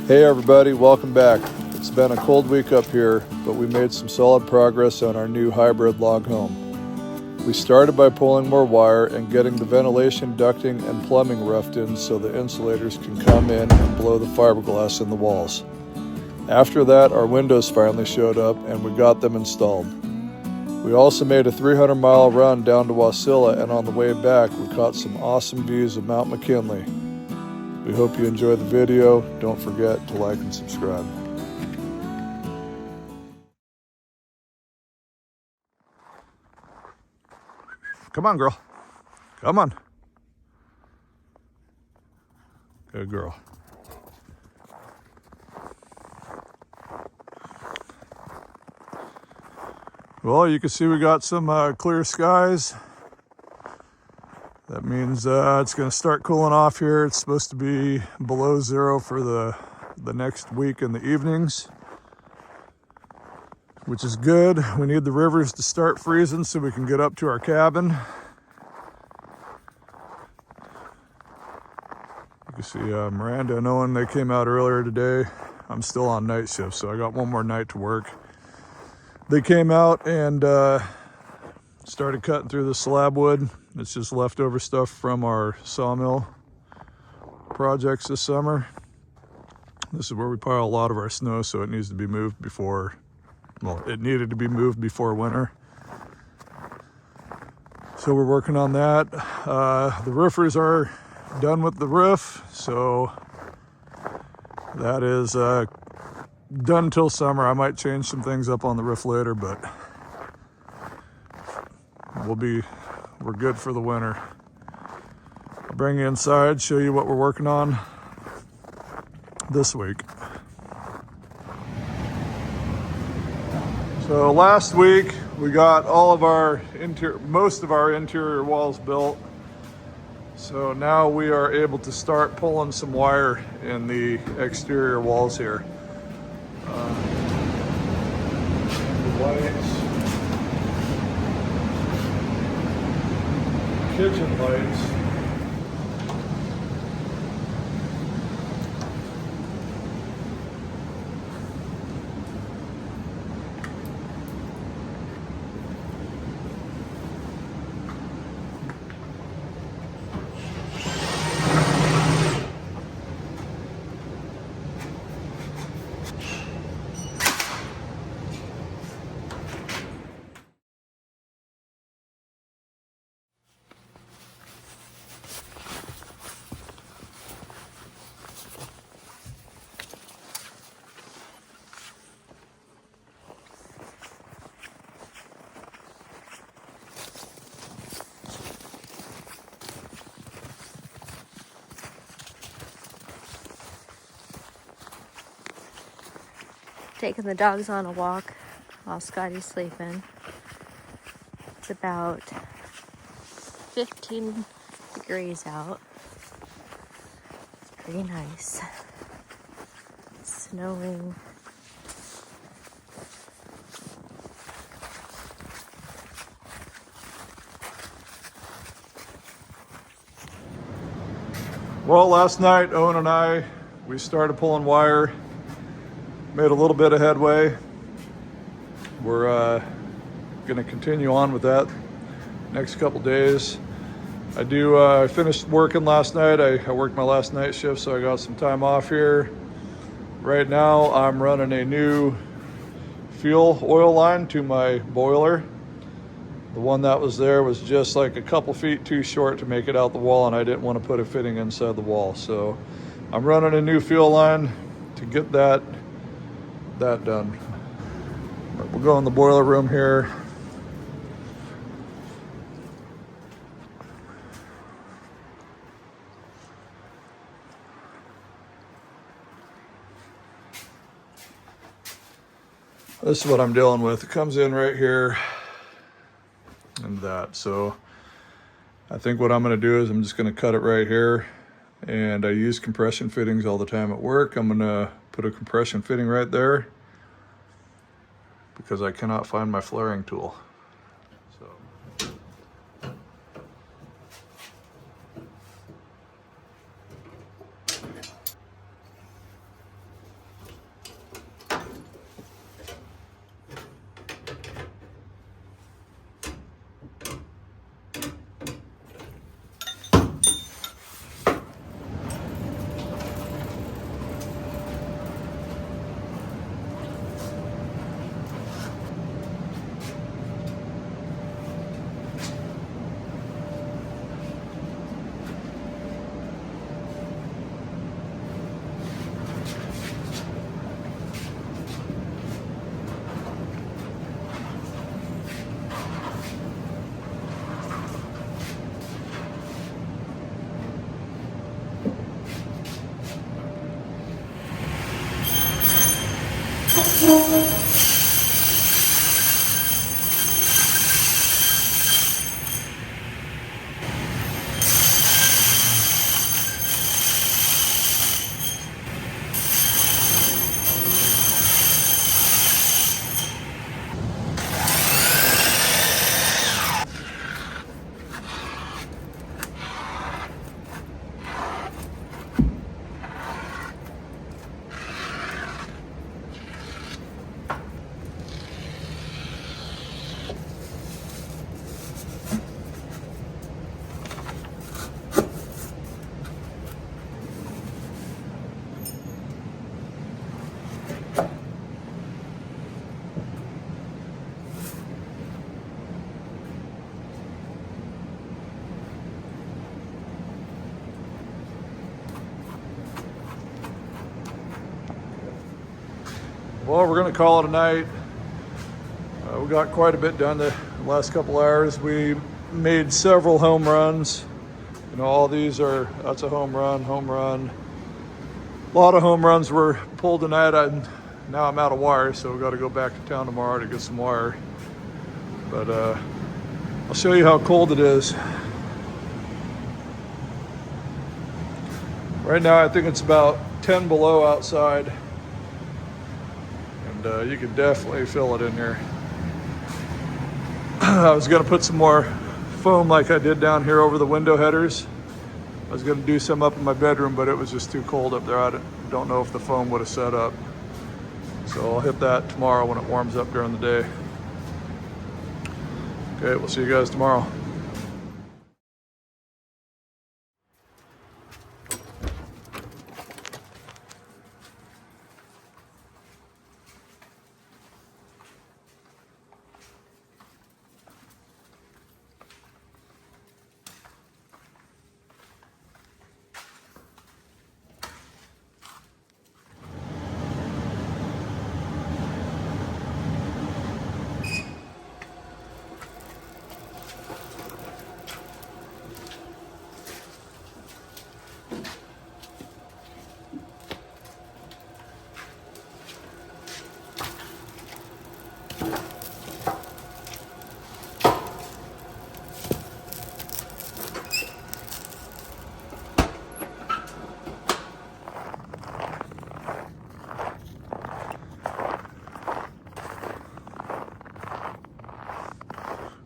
Hey everybody, welcome back. It's been a cold week up here, but we made some solid progress on our new hybrid log home. We started by pulling more wire and getting the ventilation, ducting, and plumbing roughed in so the insulators can come in and blow the fiberglass in the walls. After that, our windows finally showed up and we got them installed. We also made a 300-mile run down to Wasilla, and on the way back we caught some awesome views of Mt McKinley. We hope you enjoy the video. Don't forget to like and subscribe. Come on, girl. Come on. Good girl. Well, you can see we got some clear skies. That means it's going to start cooling off here. It's supposed to be below zero for the next week in the evenings, which is good. We need the rivers to start freezing so we can get up to our cabin. You can see Miranda and Owen, they came out earlier today. I'm still on night shift, so I got one more night to work. They came out and started cutting through the slab wood. It's just leftover stuff from our sawmill projects this summer. This is where we pile a lot of our snow, so it needs to be moved before, well, it needed to be moved before winter. So we're working on that. The roofers are done with the roof, so that is done till summer. I might change some things up on the roof later, but we're good for the winter. I'll bring you inside, show you what we're working on this week. So last week we got all of our most of our interior walls built. So now we are able to start pulling some wire in the exterior walls here. The lights. Kitchen lights. Taking the dogs on a walk while Scotty's sleeping. It's about 15 degrees out. It's pretty nice. It's snowing. Well, last night, Owen and we started pulling wire. Made a little bit of headway. We're gonna continue on with that next couple days. I finished working last night. I worked my last night shift, so I got some time off here. Right now, I'm running a new fuel oil line to my boiler. The one that was there was just like a couple feet too short to make it out the wall, and I didn't want to put a fitting inside the wall. So I'm running a new fuel line to get that done. But we'll go in the boiler room here. This is what I'm dealing with. It comes in right here and that. So I think what I'm going to do is I'm just going to cut it right here. And I use compression fittings all the time at work. I'm going to put a compression fitting right there because I cannot find my flaring tool. So Well, we're going to call it a night. We got quite a bit done the last couple hours. We made several home runs. You know, all these are, that's a home run. A lot of home runs were pulled tonight. Now I'm out of wire, so we got to go back to town tomorrow to get some wire. But I'll show you how cold it is. Right now, I think it's about 10 below outside. And you can definitely feel it in here. I was gonna put some more foam like I did down here over the window headers. I was gonna do some up in my bedroom, but it was just too cold up there. I don't know if the foam would have set up. So I'll hit that tomorrow when it warms up during the day. Okay, we'll see you guys tomorrow.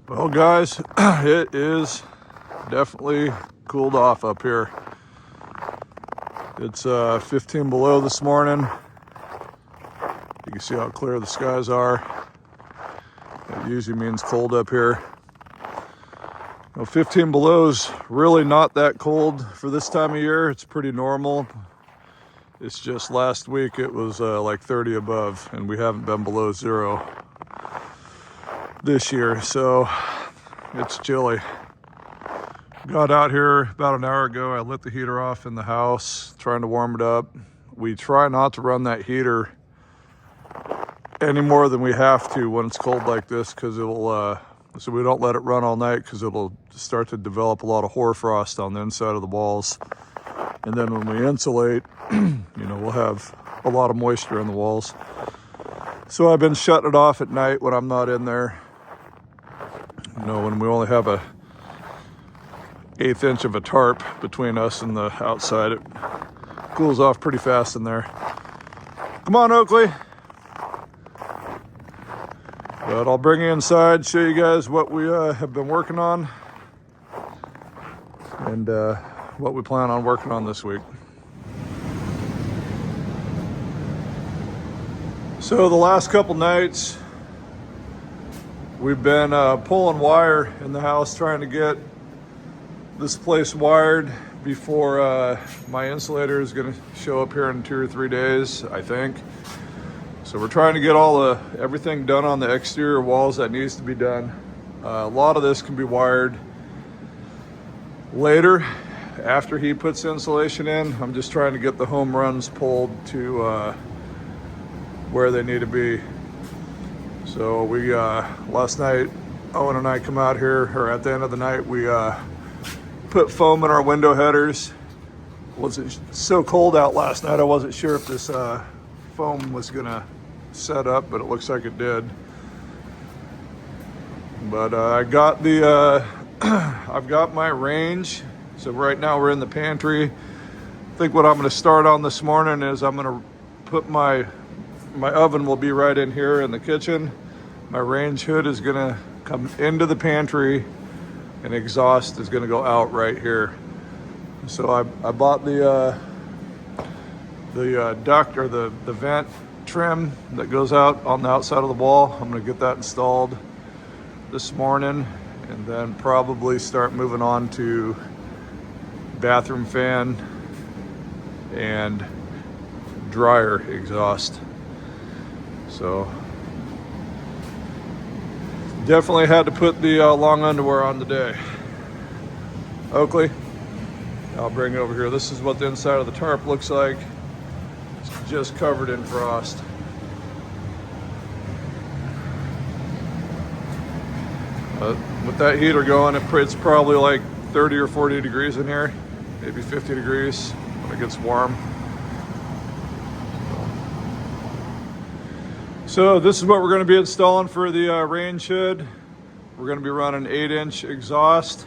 Well, guys, it is definitely cooled off up here. It's 15 below this morning. You can see how clear the skies are. It usually means cold up here. Well, 15 below is really not that cold for this time of year. It's pretty normal. It's just last week it was like 30 above, and we haven't been below zero this year, so it's chilly. Got out here about an hour ago. I lit the heater off in the house, trying to warm it up. We try not to run that heater any more than we have to when it's cold like this, because it'll so we don't let it run all night, because it'll start to develop a lot of hoarfrost on the inside of the walls. And then when we insulate, you know, we'll have a lot of moisture in the walls. So I've been shutting it off at night when I'm not in there. You know, when we only have a 1/8 inch of a tarp between us and the outside, it cools off pretty fast in there. Come on, Oakley. But I'll bring you inside, show you guys what we have been working on, and what we plan on working on this week. So the last couple nights, we've been pulling wire in the house, trying to get this place wired before my insulator is going to show up here in 2 or 3 days, I think. So we're trying to get everything done on the exterior walls that needs to be done. A lot of this can be wired later after he puts insulation in. I'm just trying to get the home runs pulled to where they need to be. So we last night, Owen and I come out here, or at the end of the night, we put foam in our window headers. It was so cold out last night, I wasn't sure if this foam was gonna set up, but it looks like it did. But I got the I've got my range. So right now we're in the pantry. I think what I'm going to start on this morning is I'm going to put my oven will be right in here in the kitchen. My range hood is going to come into the pantry, and exhaust is going to go out right here. So I bought the duct or the vent trim that goes out on the outside of the wall. I'm going to get that installed this morning, and then probably start moving on to bathroom fan and dryer exhaust. So definitely had to put the long underwear on today. Oakley, I'll bring it over here. This is what the inside of the tarp looks like. It's just covered in frost. With that heater going, it's probably like 30 or 40 degrees in here, maybe 50 degrees when it gets warm. So this is what we're going to be installing for the range hood. We're going to be running 8-inch exhaust.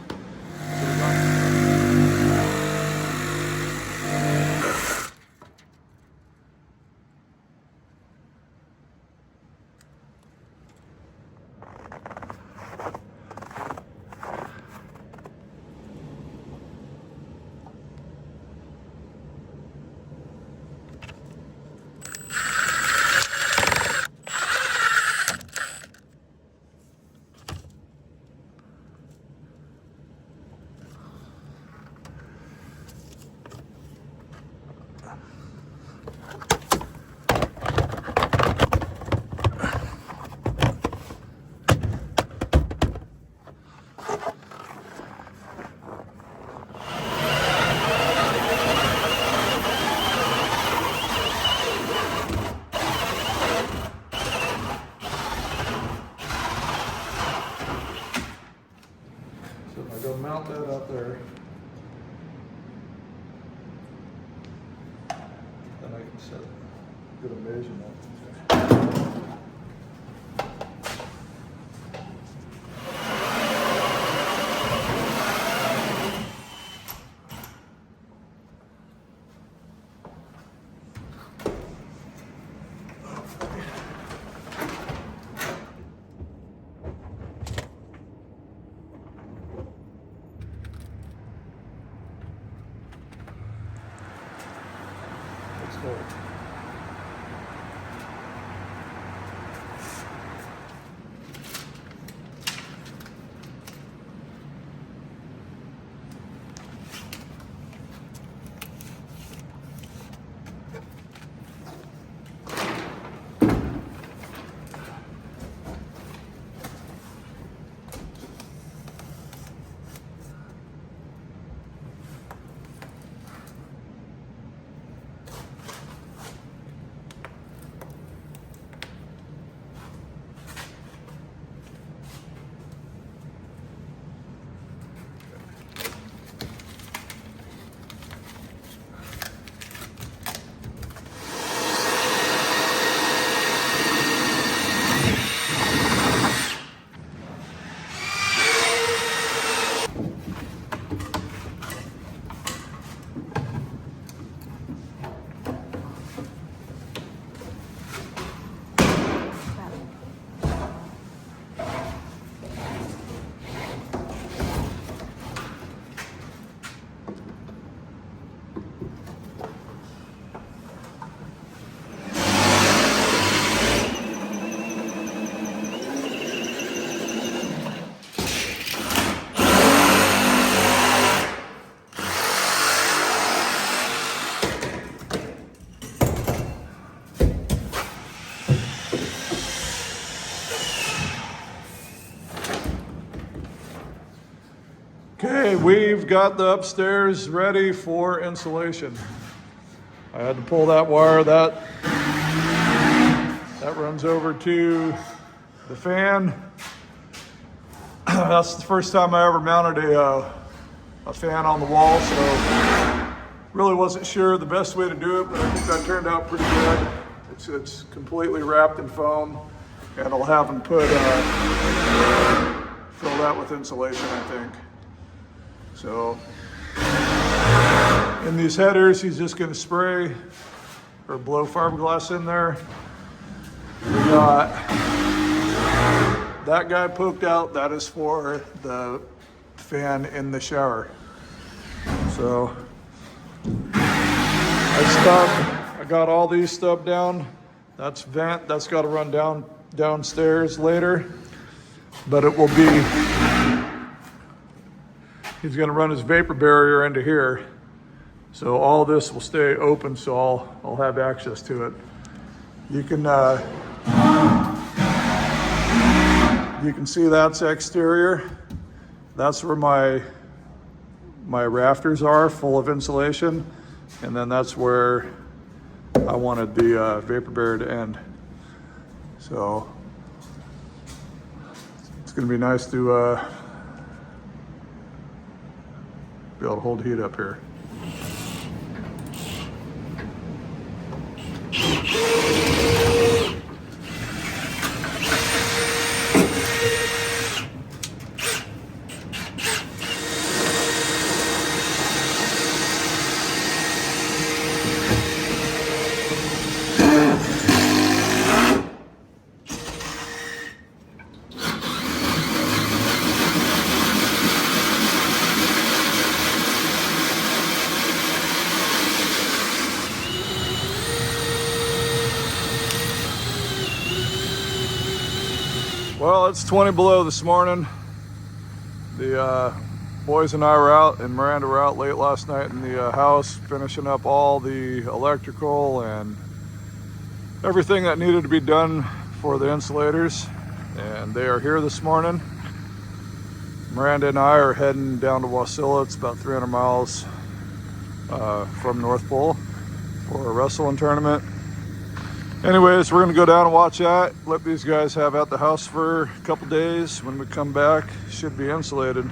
Mount that up there. Then I can set get a measurement. Okay, we've got the upstairs ready for insulation. I had to pull that wire, that runs over to the fan. That's the first time I ever mounted a fan on the wall, so really wasn't sure the best way to do it, but I think that turned out pretty good. It's completely wrapped in foam, and I'll have him put fill that with insulation, I think. So in these headers, he's just going to spray or blow fiberglass in there. We got that guy poked out. That is for the fan in the shower. So I got all these stubbed down. That's vent. That's got to run downstairs later. But it will be, he's going to run his vapor barrier into here. So all this will stay open, so I'll have access to it. You can see that's exterior. That's where my rafters are, full of insulation. And then that's where I wanted the vapor barrier to end. So it's gonna be nice to be able to hold heat up here. Well, it's 20 below this morning. The boys and I were out, and Miranda were out late last night in the house, finishing up all the electrical and everything that needed to be done for the insulators. And they are here this morning. Miranda and I are heading down to Wasilla. It's about 300 miles from North Pole for a wrestling tournament. Anyways, we're gonna go down and watch that. Let these guys have at the house for a couple days. When we come back, should be insulated.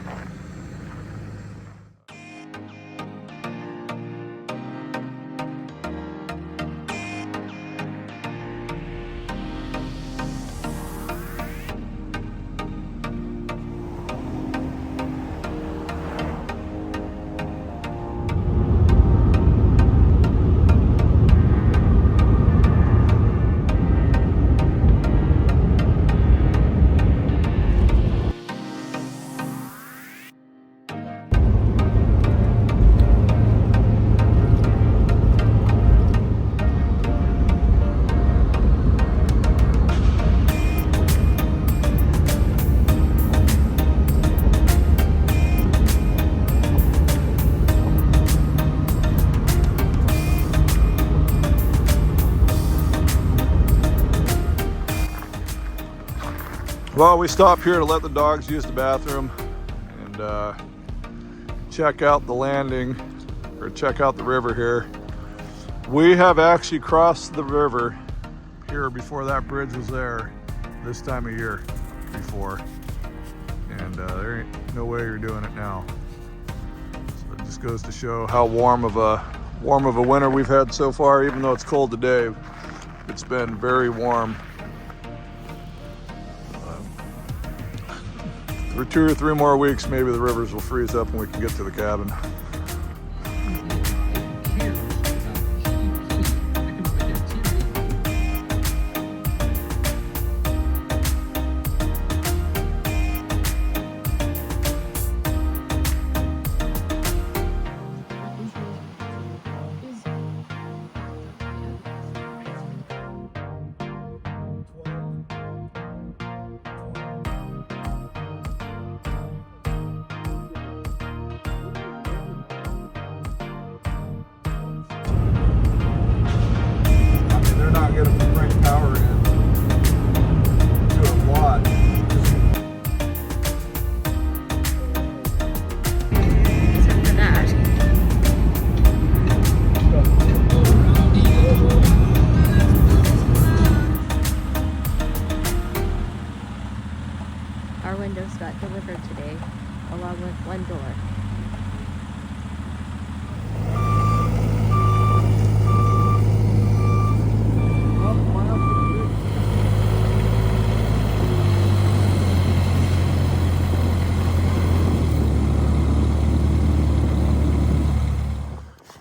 Well, we stopped here to let the dogs use the bathroom and check out the landing, or check out the river here. We have actually crossed the river here before that bridge was there this time of year before. And there ain't no way you're doing it now. So it just goes to show how warm of a winter we've had so far. Even though it's cold today, it's been very warm. For 2 or 3 more weeks, maybe the rivers will freeze up and we can get to the cabin.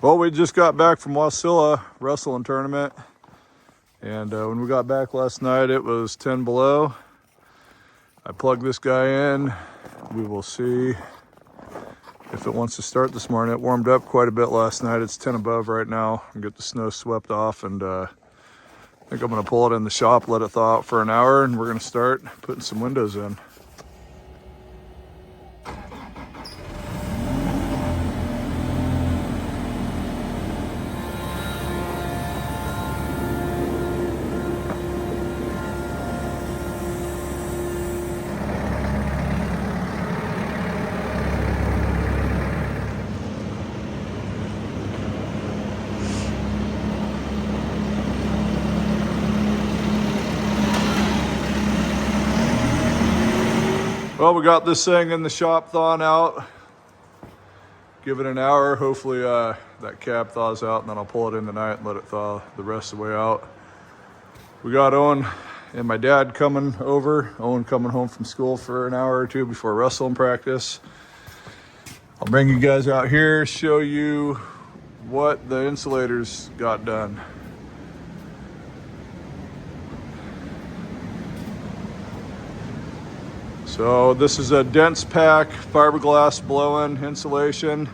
Well, we just got back from Wasilla wrestling tournament, and when we got back last night, it was 10 below. I plugged this guy in. We will see if it wants to start this morning. It warmed up quite a bit last night. It's 10 above right now. And get the snow swept off, and I think I'm gonna pull it in the shop, let it thaw out for an hour, and we're gonna start putting some windows in. Well, we got this thing in the shop thawing out. Give it an hour. Hopefully that cap thaws out, and then I'll pull it in tonight and let it thaw the rest of the way out. We got Owen and my dad coming over. Owen coming home from school for an hour or two before wrestling practice. I'll bring you guys out here, show you what the insulators got done. So this is a dense pack fiberglass blow-in insulation.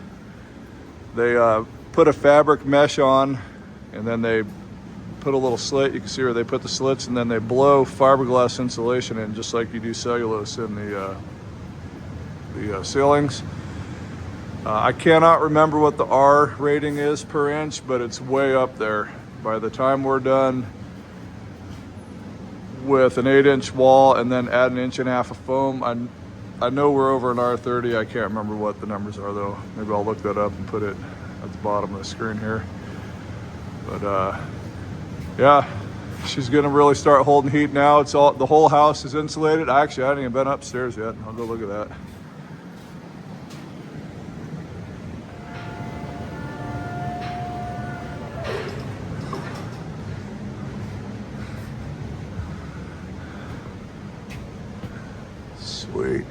They put a fabric mesh on, and then they put a little slit. You can see where they put the slits, and then they blow fiberglass insulation in, just like you do cellulose in the ceilings. I cannot remember what the R rating is per inch, but it's way up there. By the time we're done with an 8-inch wall and then add an inch and a half of foam, I know we're over an R30. I can't remember what the numbers are though. Maybe I'll look that up and put it at the bottom of the screen here. But yeah, she's gonna really start holding heat now. It's all, the whole house is insulated. Actually, I haven't even been upstairs yet. I'll go look at that. Sweet.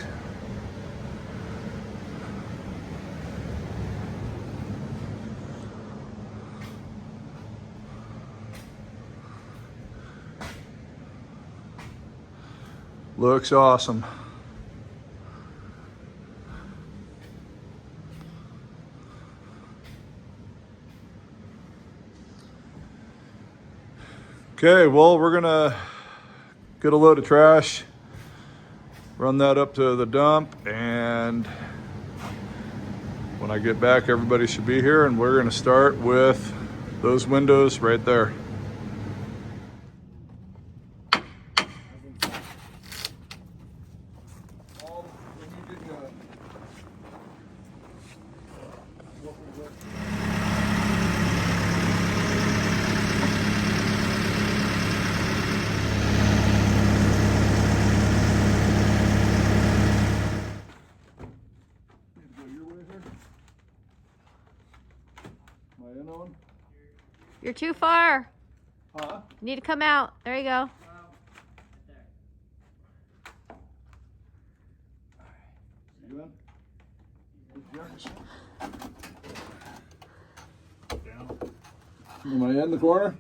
Looks awesome. Okay, well, we're gonna get a load of trash, run that up to the dump, and when I get back, everybody should be here, and we're gonna start with those windows right there. You're too far. Huh? You need to come out. There you go. You in? Down. Am I in the corner?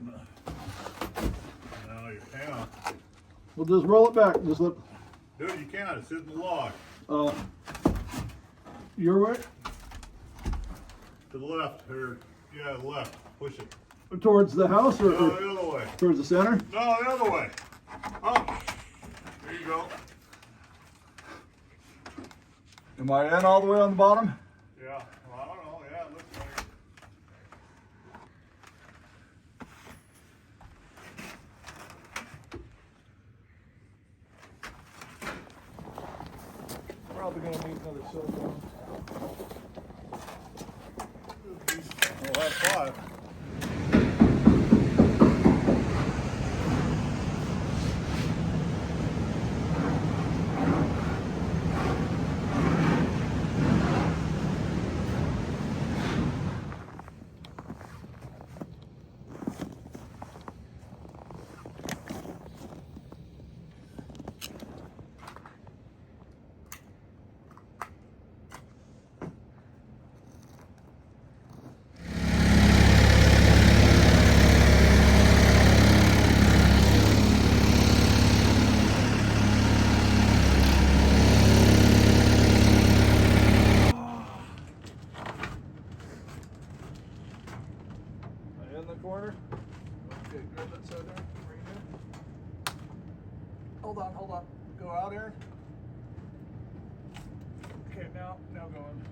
No, you can't. Well, just roll it back. Just let. Dude, you can't. It's in the log. Your way? To the left. Or, yeah, the left. Push it. Towards the house, or, No, the other way. towards the center? No, the other way. Oh, there you go. Am I in all the way on the bottom? Yeah. Well, I don't know. Yeah, it looks like. Probably gonna need another cell phone. Oh, that's 5. good that's out there? Right here. Hold on. Go out, Aaron. Okay, now go on.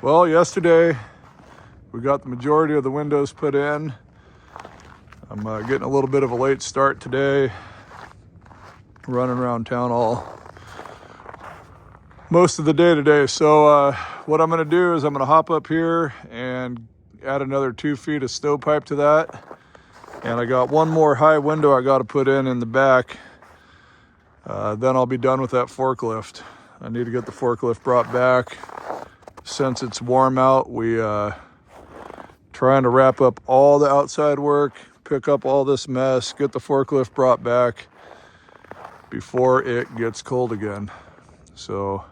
Well, yesterday we got the majority of the windows put in. I'm getting a little bit of a late start today, running around town most of the day today. So what I'm gonna do is I'm gonna hop up here and add another 2 feet of stovepipe to that. And I got one more high window I gotta put in the back. Then I'll be done with that forklift. I need to get the forklift brought back. Since it's warm out, we trying to wrap up all the outside work, pick up all this mess, get the forklift brought back before it gets cold again. So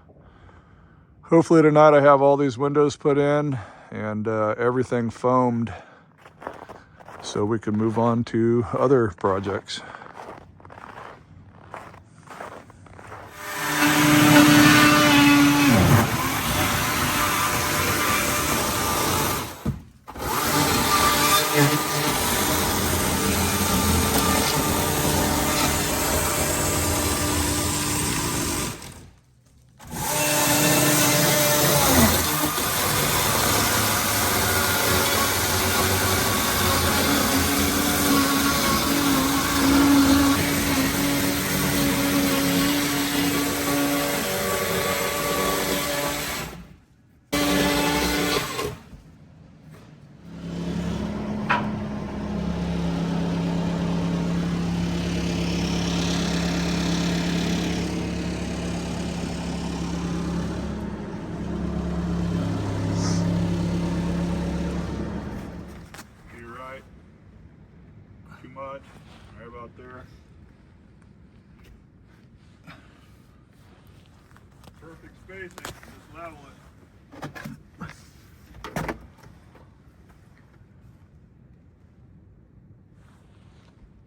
hopefully tonight I have all these windows put in and everything foamed so we can move on to other projects. spot, right about there. Perfect spacing, just level it.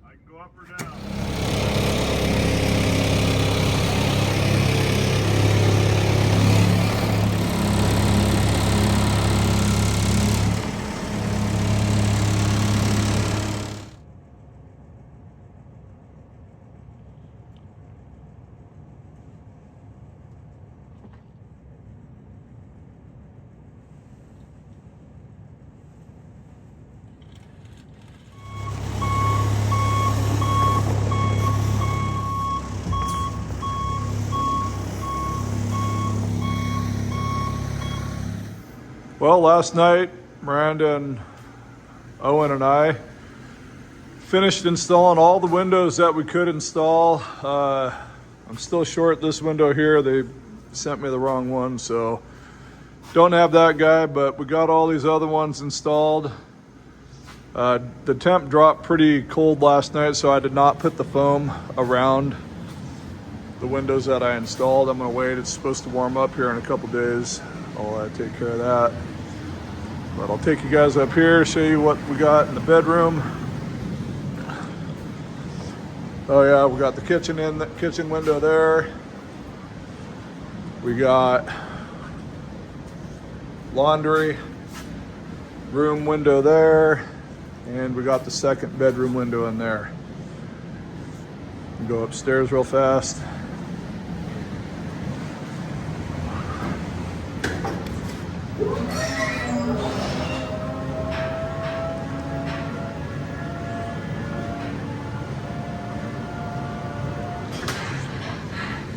I can go up or down. Well, last night, Miranda and Owen and I finished installing all the windows that we could install. I'm still short this window here. They sent me the wrong one, so don't have that guy, but we got all these other ones installed. The temp dropped pretty cold last night, so I did not put the foam around the windows that I installed. I'm gonna wait. It's supposed to warm up here in a couple days. I'll take care of that. But I'll take you guys up here, show you what we got in the bedroom. Oh yeah, we got the kitchen in the kitchen window there. We got laundry room window there, and we got the second bedroom window in there. Go upstairs real fast.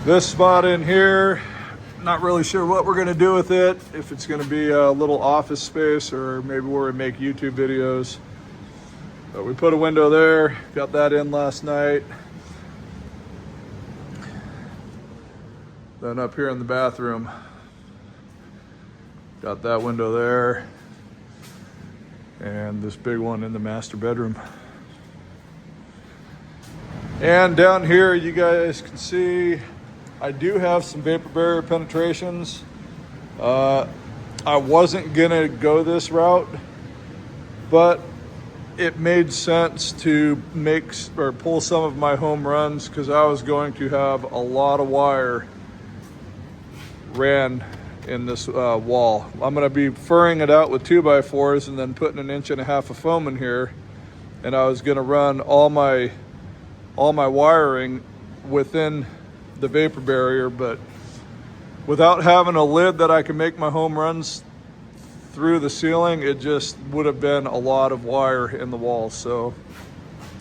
This spot in here, not really sure what we're gonna do with it, if it's gonna be a little office space or maybe where we make YouTube videos. But we put a window there, got that in last night. Then up here in the bathroom, got that window there. And this big one in the master bedroom. And down here, you guys can see, I do have some vapor barrier penetrations. I wasn't gonna go this route, but it made sense to make or pull some of my home runs because I was going to have a lot of wire ran in this wall. I'm gonna be furring it out with 2x4s and then putting 1.5 inches of foam in here. And I was gonna run all my wiring within the vapor barrier, but without having a lid that I can make my home runs through the ceiling, it just would have been a lot of wire in the wall. So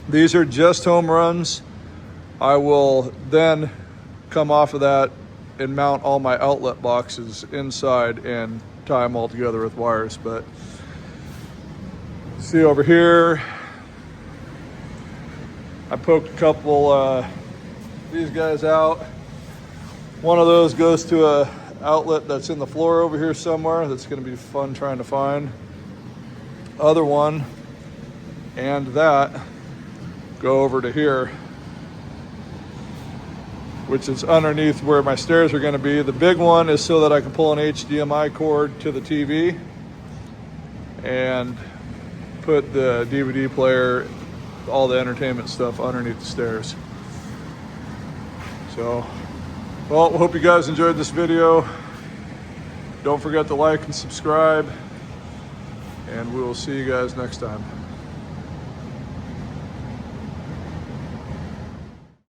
these are just home runs. I will then come off of that and mount all my outlet boxes inside and tie them all together with wires. But see over here, I poked a couple these guys out. One of those goes to a outlet that's in the floor over here somewhere. That's gonna be fun trying to find. Other one and that go over to here, which is underneath where my stairs are gonna be. The big one is so that I can pull an HDMI cord to the TV and put the DVD player, all the entertainment stuff underneath the stairs. So, well, hope you guys enjoyed this video. Don't forget to like and subscribe, and we will see you guys next time.